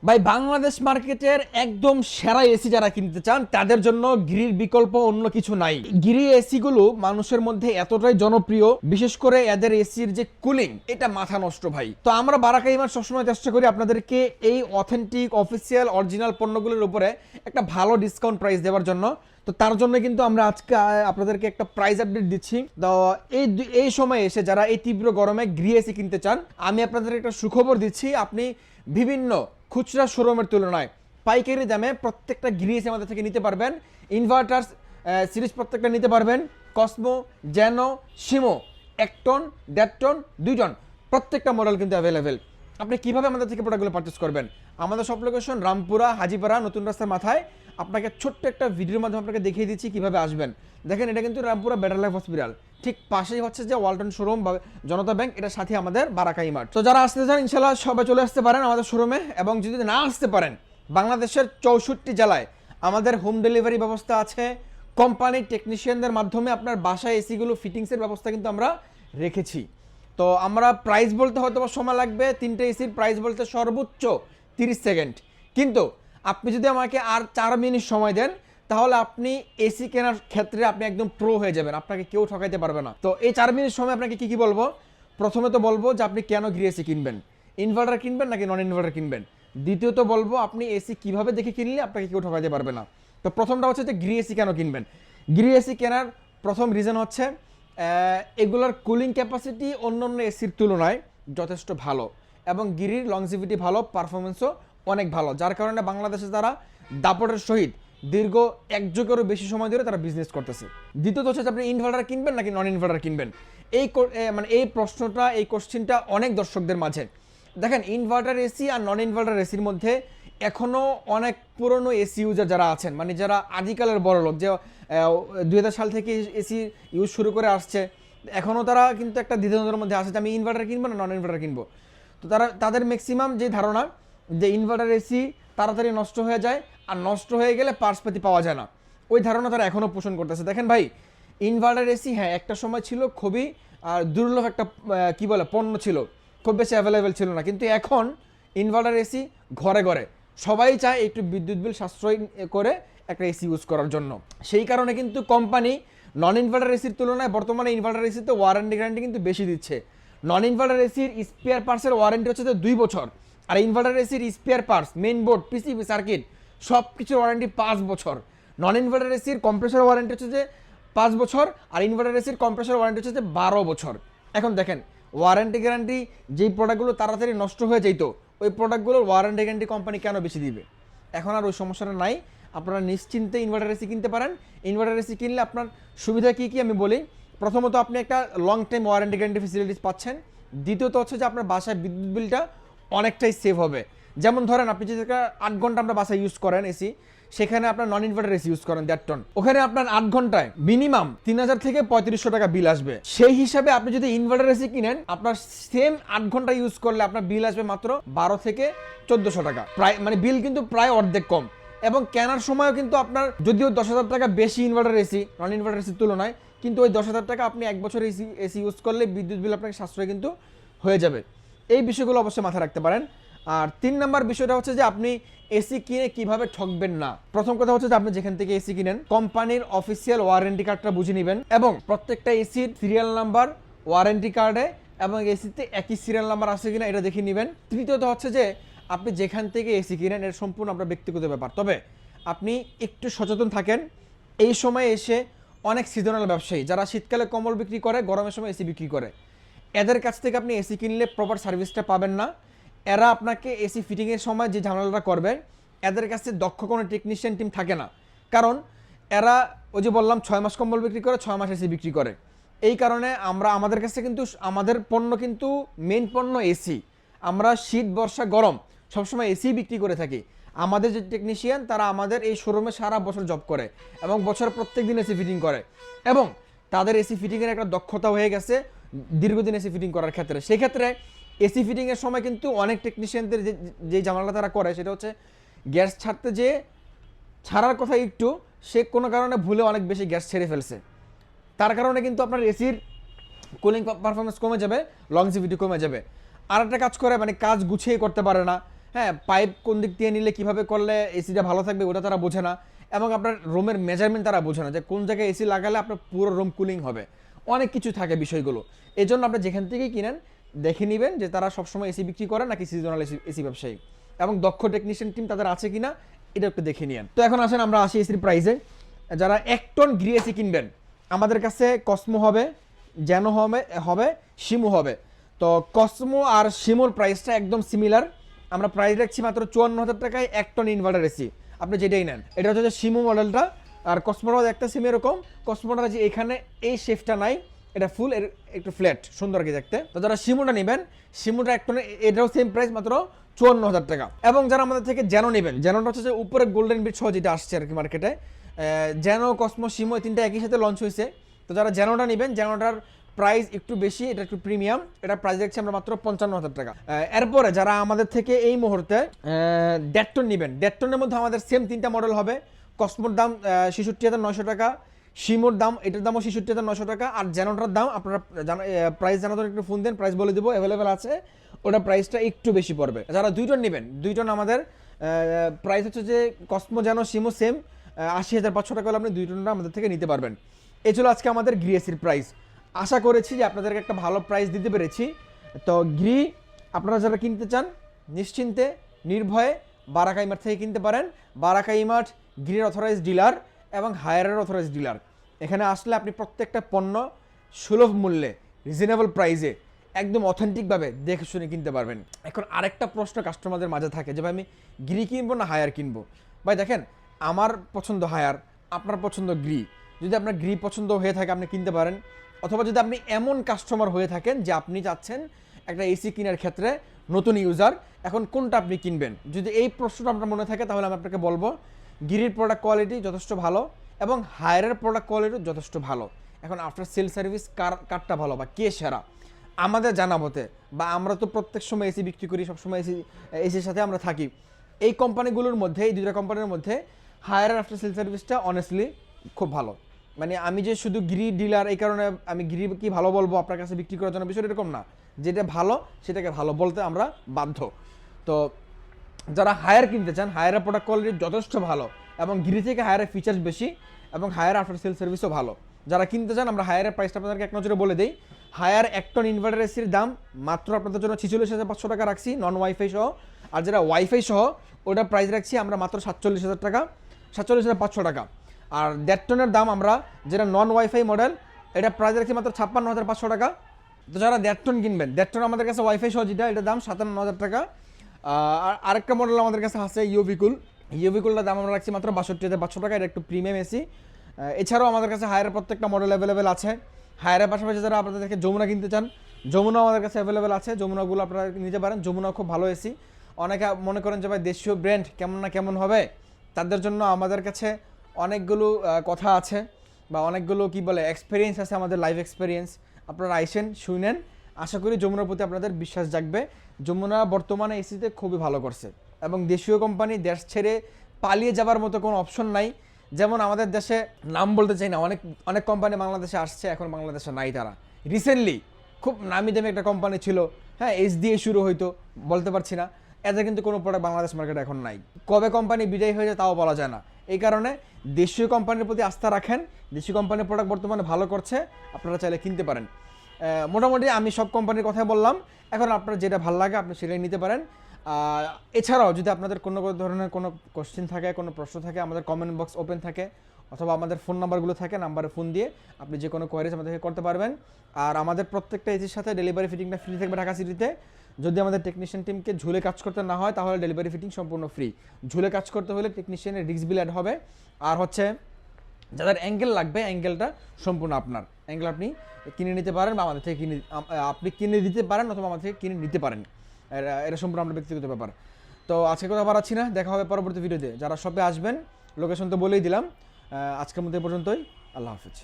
ভাই বাংলাদেশ মার্কেটের একদম সেরা এসি যারা কিনতে চান তাদের জন্য গিরির বিকল্প অন্য কিছু নাই। গিরি এসি গুলো মানুষের মধ্যে এতটাই জনপ্রিয়, বিশেষ করে এদের এসির যে কুলিং, এটা মাথা নষ্ট ভাই। তো আমরা বারাকা ইমার সবসময় চেষ্টা করি আপনাদেরকে এই অথেন্টিক অফিসিয়াল অরিজিনাল পণ্যগুলোর উপরে একটা ভালো ডিসকাউন্ট প্রাইস দেওয়ার জন্য। তো তার জন্য কিন্তু আমরা আজকে আপনাদেরকে একটা প্রাইস আপডেট দিচ্ছি। তো এই সময় এসে যারা এই তীব্র গরমে গৃহ এসি কিনতে চান, আমি আপনাদের একটা সুখবর দিচ্ছি। আপনি বিভিন্ন খুচরা শোরুমের তুলনায় পাইকারি দামে প্রত্যেকটা গৃহ এসি আমাদের থেকে নিতে পারবেন। ইনভার্টার সিরিজ প্রত্যেকটা নিতে পারবেন। কসমো, জ্যানো, শিমো 1 টন, 1.5 টন, 2 টন প্রত্যেকটা মডেল কিন্তু অ্যাভেলেবেল। আপনি কিভাবে আমাদের থেকে প্রোডাক্টগুলো পারচেস করবেন? আমাদের সব লোকেশন রামপুরা, হাজিপাড়া, নতুন রাস্তার মাথায়। আপনাকে ছোট্ট একটা ভিডিওর মাধ্যমে আপনাকে দেখিয়ে দিচ্ছি কিভাবে আসবেন। দেখেন, এটা কিন্তু রামপুরা বেটার লাইফ হসপিটাল, ঠিক পাশেই হচ্ছে যে ওয়ালটন শোরুম বা জনতা ব্যাংক, এটার সাথে আমাদের বারাকা ইমার্ট। তো যারা আসতে চান ইনশাল্লাহ সবাই চলে আসতে পারেন আমাদের শোরুমে, এবং যদি না আসতে পারেন বাংলাদেশের 64 জেলায় আমাদের হোম ডেলিভারি ব্যবস্থা আছে। কোম্পানির টেকনিশিয়ানদের মাধ্যমে আপনার বাসায় এসিগুলো ফিটিংসের ব্যবস্থা কিন্তু আমরা রেখেছি। তো আমরা প্রাইস বলতে হয়তো সময় লাগবে, 3টে এসির প্রাইস বলতে সর্বোচ্চ 30 সেকেন্ড, কিন্তু আপনি যদি আমাকে আর 4 মিনিট সময় দেন তাহলে আপনি এসি কেনার ক্ষেত্রে আপনি একদম প্রো হয়ে যাবেন, আপনাকে কেউ ঠকাইতে পারবে না। তো এই 4 মিনিট সময় আপনাকে কি কি বলবো? প্রথমে তো বলবো যে আপনি কেন গৃহ এসি কিনবেন, ইনভার্টার কিনবেন নাকি নন ইনভার্টার কিনবেন। দ্বিতীয়ত বলবো আপনি এসি কিভাবে দেখে কিনলে আপনাকে কেউ ঠকাইতে পারবে না। তো প্রথমটা হচ্ছে যে গৃহ এসি কেন কিনবেন। গৃহ এসি কেনার প্রথম রিজন হচ্ছে এগুলোর কুলিং ক্যাপাসিটি অন্য অন্য এসির তুলনায় যথেষ্ট ভালো, এবং গিরির লংজিভিটি ভালো, পারফরমেন্সও অনেক ভালো, যার কারণে বাংলাদেশে তারা দাপটের সহিত দীর্ঘ 1 যুগেরও বেশি সময় ধরে তারা বিজনেস করতেছে। দ্বিতীয়ত হচ্ছে আপনি ইনভার্টার কিনবেন নাকি নন ইনভার্টার কিনবেন। এই প্রশ্নটা, এই কোশ্চেনটা অনেক দর্শকদের মাঝে। দেখেন, ইনভার্টার এসি আর নন ইনভার্টার এসির মধ্যে এখনও অনেক পুরনো এসি ইউজার যারা আছেন, মানে যারা আদিকালের বড় লোক, যে 2000 সাল থেকে এসি ইউজ শুরু করে আসছে, এখনও তারা কিন্তু একটা দ্বিধাদ্বন্দ্বের মধ্যে আছে যে আমি ইনভার্টার কিনবো না নন ইনভার্টার কিনবো। তো তাদের ম্যাক্সিমাম যে ধারণা যে ইনভার্টার এসি তাড়াতাড়ি নষ্ট হয়ে যায়, আর নষ্ট হয়ে গেলে পার্টসপাতি পাওয়া যায় না, ওই ধারণা তারা এখনও পোষণ করতেছে। দেখেন ভাই, ইনভার্টার এসি হ্যাঁ একটা সময় ছিল খুবই দুর্লভ একটা কি বলে পণ্য ছিল, খুব বেশি অ্যাভেলেবেল ছিল না, কিন্তু এখন ইনভার্টার এসি ঘরে ঘরে সবাই চায় একটু বিদ্যুৎ বিল সাশ্রয় করে একটা এসি ইউজ করার জন্য। সেই কারণে কিন্তু কোম্পানি নন ইনভার্টার এসির তুলনায় বর্তমানে ইনভার্টার এসিতে ওয়ারেন্টি গ্যারান্টি কিন্তু বেশি দিচ্ছে। নন ইনভার্টার এসির স্পেয়ার পার্টসের ওয়ারেন্টি হচ্ছে 2 বছর, আর ইনভার্টার এসির spare parts, main board, PCB, circuit সব কিছুর ওয়ারেন্টি 5 বছর। নন ইনভার্টার এসির কম্প্রেসর ওয়ারেন্টি হচ্ছে যে 5 বছর, আর ইনভার্টার এসির কম্প্রেসর ওয়ারেন্টি হচ্ছে যে 12 বছর। এখন দেখেন, ওয়ারেন্টি গ্যারান্টি যেই প্রোডাক্টগুলো তাড়াতাড়ি নষ্ট হয়ে যেত, ওই প্রোডাক্টগুলোর ওয়ারেন্টি গ্যারান্টি কোম্পানি কেন বেশি দিবে? এখন আর ওই সমস্যাটা নাই, আপনারা নিশ্চিন্তে ইনভার্টার এসি কিনতে পারেন। ইনভার্টার এসি কিনলে আপনার সুবিধা কী কী আমি বলি। প্রথমত, আপনি একটা long time warranty guarantee facilities পাচ্ছেন। দ্বিতীয়ত হচ্ছে যে আপনার বাসায় বিদ্যুৎ বিলটা অনেকটাই সেভ হবে। যেমন ধরেন, আপনি যদি 8 ঘন্টা আপনার বাসায় ইউজ করেন এসি, সেখানে আপনার নন ইনভার্টার এসি ইউজ করেন 1.5 টন, ওখানে আপনার 8 ঘন্টায় মিনিমাম 3000 থেকে 3500 টাকা বিল আসবে। সেই হিসাবে আপনি যদি ইনভার্টার এসি কিনেন, আপনার সেম 8 ঘন্টা ইউজ করলে আপনার বিল আসবে মাত্র 12 থেকে 1400 টাকা, প্রায় মানে বিল কিন্তু প্রায় অর্ধেক কম। এবং কেনার সময়ও কিন্তু আপনার যদিও 10,000 টাকা বেশি ইনভার্টার এসি নন ইনভার্টার এসির তুলনায়, কিন্তু ওই 10,000 টাকা আপনি 1 বছর এসি ইউজ করলে বিদ্যুৎ বিল আপনাকে সাশ্রয় কিন্তু হয়ে যাবে। এই বিষয়গুলো অবশ্যই মাথায় রাখতে পারেন। আর 3 নম্বর বিষয়টা হচ্ছে যে আপনি এসি কিনে কিভাবে ঠকবেন না। প্রথম কথা হচ্ছে যে আপনি যেখান থেকে এসি কিনেন কোম্পানির অফিসিয়াল ওয়ারেন্টি কার্ডটা বুঝে নেবেন, এবং প্রত্যেকটা এসির সিরিয়াল নাম্বার ওয়ারেন্টি কার্ডে এবং এসিতে একই সিরিয়াল নাম্বার আছে কিনা এটা দেখে নেবেন। তৃতীয়ত হচ্ছে যে আপনি যেখান থেকে এসি কিনেন এর সম্পূর্ণ আপনার ব্যক্তিগত ব্যাপার, তবে আপনি একটু সচেতন থাকেন। এই সময় এসে অনেক সিজনাল ব্যবসায়ী যারা শীতকালে কম্বল বিক্রি করে, গরমের সময় এসি বিক্রি করে, এদের কাছ থেকে আপনি এসি কিনলে প্রপার সার্ভিসটা পাবেন না। এরা আপনাকে এসি ফিটিংয়ের সময় যে ঝামেলাটা করবে, এদের কাছে দক্ষ কোনো টেকনিশিয়ান টিম থাকে না, কারণ এরা ওই যে বললাম 6 মাস কম্বল বিক্রি করে, 6 মাস এসি বিক্রি করে। এই কারণে আমাদের কাছে কিন্তু আমাদের পণ্য কিন্তু মেইন পণ্য এসি। আমরা শীত, বর্ষা, গরম সবসময় এসি বিক্রি করে থাকি। আমাদের যে টেকনিশিয়ান তারা আমাদের এই শোরুমে সারা বছর জব করে এবং বছর প্রত্যেক দিন এসি ফিটিং করে, এবং তাদের এসি ফিটিংয়ের একটা দক্ষতা হয়ে গেছে দীর্ঘদিন এসি ফিটিং করার ক্ষেত্রে। সেই ক্ষেত্রে এসি ফিটিংয়ের সময় কিন্তু অনেক টেকনিশিয়ানদের যে ঝামেলাটা তারা করে সেটা হচ্ছে গ্যাস ছাড়তে যে ছাড়ার কথা একটু, সে কোনো কারণে ভুলে অনেক বেশি গ্যাস ছেড়ে ফেলছে, তার কারণে কিন্তু আপনার এসির কুলিং পারফরমেন্স কমে যাবে, লংজিভিটি কমে যাবে। আর একটা কাজ করে, মানে কাজ গুছিয়ে করতে পারে না, হ্যাঁ, পাইপ কোন দিক দিয়ে নিলে কিভাবে করলে এসিটা ভালো থাকবে ওটা তারা বোঝে না, এবং আপনার রুমের মেজারমেন্ট তারা বোঝে না যে কোন জায়গায় এসি লাগালে আপনার পুরো রুম কুলিং হবে। অনেক কিছু থাকে বিষয়গুলো। এই জন্য আপনি যেখান থেকেই কিনেন দেখে নেবেন যে তারা সবসময় এসি বিক্রি করে নাকি সিজনাল এসি ব্যবসায়ী, এবং দক্ষ টেকনিশিয়ান টিম তাদের আছে কিনা এটা একটু দেখে নিন। তো এখন আসেন আমরা আসি এসির প্রাইসে। যারা 1 টন গ্রি এসি কিনবেন আমাদের কাছে কসমো হবে, জ্যানো হবে, শিমু হবে। তো কসমো আর শিমুর প্রাইসটা একদম সিমিলার। আমরা প্রাইস রাখছি মাত্র 54,000 টাকায় 1 টন ইনভার্টার এসি, আপনি যেটাই নেন। এটা হচ্ছে শিমু মডেলটা, আর কসমোটাও একটা সিম এরকম। কসমোটা যে এখানে এই শেফটা নাই, এটা ফুল এর একটু ফ্ল্যাট সুন্দর কি দেখতে। তো যারা শিমুটা নেবেন, শিমুটা 1 টনে এটাও সেম প্রাইস মাত্র 54,000 টাকা। এবং যারা আমাদের থেকে জ্যানো নেবেন, জ্যানোটা হচ্ছে যে উপরে গোল্ডেন বিট সহ যেটা আসছে আর কি মার্কেটে, জ্যানো কসমো শিমু এই তিনটা একই সাথে লঞ্চ হয়েছে। তো যারা জ্যানোটা নেবেন, জ্যানোটার প্রাইস একটু বেশি, এটা একটু প্রিমিয়াম, এটা প্রাইস দেখছি আমরা মাত্র 55,000 টাকা। এরপরে যারা আমাদের থেকে এই মুহূর্তে 1.5 টন নেবেন, 1.5 টনের মধ্যে আমাদের সেম 3টা মডেল হবে। কসমোর দাম 66,900 টাকা, শিমোর দাম এটার দামও 66,900 টাকা, আর জ্যানোটার দাম আপনারা প্রাইস জানাতে একটু ফোন দেন, প্রাইস বলে দেবো, অ্যাভেলেবেল আছে, ওটা প্রাইসটা একটু বেশি পড়বে। যারা 2 টন নেবেন, 2 টন আমাদের প্রাইস হচ্ছে যে কসমো জ্যানো শিমো সেম 80,500 টাকা হলে আপনি 2 টনটা আমাদের থেকে নিতে পারবেন। এই ছিল আজকে আমাদের গ্রি এসির প্রাইস। আশা করেছি যে আপনাদেরকে একটা ভালো প্রাইস দিতে পেরেছি। তো গ্রি আপনারা যারা কিনতে চান নিশ্চিন্তে নির্ভয়ে বারাকা ইমার্ট থেকে কিনতে পারেন। বারাকা ইমার্ট গ্রির অথরাইজ ডিলার এবং হায়ারের অথরাইজ ডিলার। এখানে আসলে আপনি প্রত্যেকটা পণ্য সুলভ মূল্যে রিজনেবল প্রাইসে একদম অথেন্টিকভাবে দেখে শুনে কিনতে পারবেন। এখন আরেকটা প্রশ্ন কাস্টমারদের মাঝে থাকে যে ভাই আমি গ্রি কিনবো না হায়ার কিনবো। ভাই দেখেন, আমার পছন্দ হায়ার, আপনার পছন্দ গ্রি। যদি আপনার গ্রি পছন্দ হয়ে থাকে আপনি কিনতে পারেন, অথবা যদি আপনি এমন কাস্টমার হয়ে থাকেন যে আপনি চাচ্ছেন একটা এসি কেনার ক্ষেত্রে নতুন ইউজার, এখন কোনটা আপনি কিনবেন, যদি এই প্রশ্নটা আপনার মনে থাকে তাহলে আমি আপনাকে বলবো গিরির প্রোডাক্ট কোয়ালিটি যথেষ্ট ভালো এবং হায়ারের প্রোডাক্ট কোয়ালিটি যথেষ্ট ভালো। এখন আফটার সেল সার্ভিস কারটা ভালো বা কে সেরা আমাদের জানা মতে, বা আমরা তো প্রত্যেক সময় এসি বিক্রি করি, সবসময় এসির সাথে আমরা থাকি, এই কোম্পানিগুলোর মধ্যে, এই 2টা কোম্পানির মধ্যে হায়ারের আফটার সেল সার্ভিসটা অনেস্টলি খুব ভালো। মানে আমি যে শুধু গ্রি ডিলার এই কারণে আমি গ্রি কি ভালো বলবো আপনার কাছে বিক্রি করার জন্য, বিষয়টা এরকম না। যেটা ভালো সেটাকে ভালো বলতে আমরা বাধ্য। তো যারা হায়ার কিনতে চান, হায়ারের প্রোডাক্ট কোয়ালিটি যথেষ্ট ভালো এবং গ্রি থেকে হায়ারের ফিচার্স বেশি এবং হায়ার আফটার সেল সার্ভিসও ভালো। যারা কিনতে চান আমরা হায়ারের প্রাইসটা আপনাদেরকে এক নজরে বলে দিই। হায়ার 1 টন ইনভার্টার এসির দাম মাত্র আপনাদের জন্য 46,500 টাকা রাখছি নন ওয়াইফাই সহ, আর যারা ওয়াইফাই সহ ওটা প্রাইস রাখছি আমরা মাত্র 47,000 টাকা, 47,500 টাকা। আর 1.5 টনের দাম আমরা যেটা নন ওয়াইফাই মডেল এটা প্রাইস রাখছি মাত্র 56,500 টাকা। তো যারা 1.5 টন কিনবেন, 1.5 টন আমাদের কাছে ওয়াইফাই সহ যেটা এটার দাম 57,000 টাকা। আর আরেকটা মডেল আমাদের কাছে আছে ইউভিকুলটার দাম আমরা রাখছি মাত্র 62,500 টাকা, এটা একটু প্রিমিয়াম এসি। এছাড়াও আমাদের কাছে হায়ারের প্রত্যেকটা মডেল অ্যাভেলেবেল আছে। হায়ারের পাশাপাশি যারা আপনাদেরকে যমুনা কিনতে চান, যমুনাও আমাদের কাছে অ্যাভেলেবেল আছে, যমুনাগুলো আপনারা নিতে পারেন। যমুনাও খুব ভালো এসি। অনেকে মনে করেন যে ভাই দেশীয় ব্র্যান্ড কেমন না কেমন হবে, তাদের জন্য আমাদের কাছে অনেকগুলো কথা আছে বা অনেকগুলো কি বলে এক্সপিরিয়েন্স আছে, আমাদের লাইভ এক্সপিরিয়েন্স। আপনারা আইসেন, শুনেন, আশা করি যমুনার প্রতি আপনাদের বিশ্বাস জাগবে। যমুনা বর্তমানে এসিতে খুবই ভালো করছে এবং দেশীয় কোম্পানি দেশ ছেড়ে পালিয়ে যাবার মতো কোনো অপশন নাই। যেমন আমাদের দেশে নাম বলতে চাই না, অনেক অনেক কোম্পানি বাংলাদেশে আসছে, এখন বাংলাদেশে নাই তারা। রিসেন্টলি খুব নামি দামি একটা কোম্পানি ছিল, হ্যাঁ এস দিয়ে শুরু হইতো, বলতে পারছি না, এদের কিন্তু কোনো প্রোডাক্ট বাংলাদেশ মার্কেটে এখন নাই। কবে কোম্পানি বিদায় হয়ে যায় তাও বলা যায় না। এই কারণে দেশীয় কোম্পানির প্রতি আস্থা রাখেন, দেশীয় কোম্পানির প্রোডাক্ট বর্তমানে ভালো করছে, আপনারা চাইলে কিনতে পারেন। মোটামুটি আমি সব কোম্পানির কথাই বললাম, এখন আপনার যেটা ভালো লাগে আপনি সেটাই নিতে পারেন। এছাড়াও যদি আপনাদের কোনো ধরনের কোনো কোশ্চেন থাকে, কোনো প্রশ্ন থাকে, আমাদের কমেন্ট বক্স ওপেন থাকে, অথবা আমাদের ফোন নাম্বারগুলো থাকে, নাম্বারে ফোন দিয়ে আপনি যে কোনো কোয়ারিজ আমাদেরকে করতে পারবেন। আর আমাদের প্রত্যেকটা এসির সাথে ডেলিভারি ফিটিংটা ফ্রি থাকবে ঢাকা সিটিতে। যদি আমাদের টেকনিশিয়ান টিমকে ঝুলে কাজ করতে না হয় তাহলে ডেলিভারি ফিটিং সম্পূর্ণ ফ্রি। ঝুলে কাজ করতে হলে টেকনিশিয়ানের রিস্ক বিল অ্যাড হবে। আর হচ্ছে যাদের অ্যাঙ্গেল লাগবে, অ্যাঙ্গেলটা সম্পূর্ণ আপনার। অ্যাঙ্গেল আপনি কিনে নিতে পারেন বা আমাদের থেকে আপনি কিনে দিতে পারেন অথবা আমাদের থেকে কিনে নিতে পারেন, এটা সম্পূর্ণ আপনার ব্যক্তিগত ব্যাপার। তো আজকে কথা বাড়াচ্ছি না, দেখা হবে পরবর্তী ভিডিওতে। যারা শপে আসবেন লোকেশন তো বলেই দিলাম। আজকের মধ্যে পর্যন্তই, আল্লাহ হাফেজ।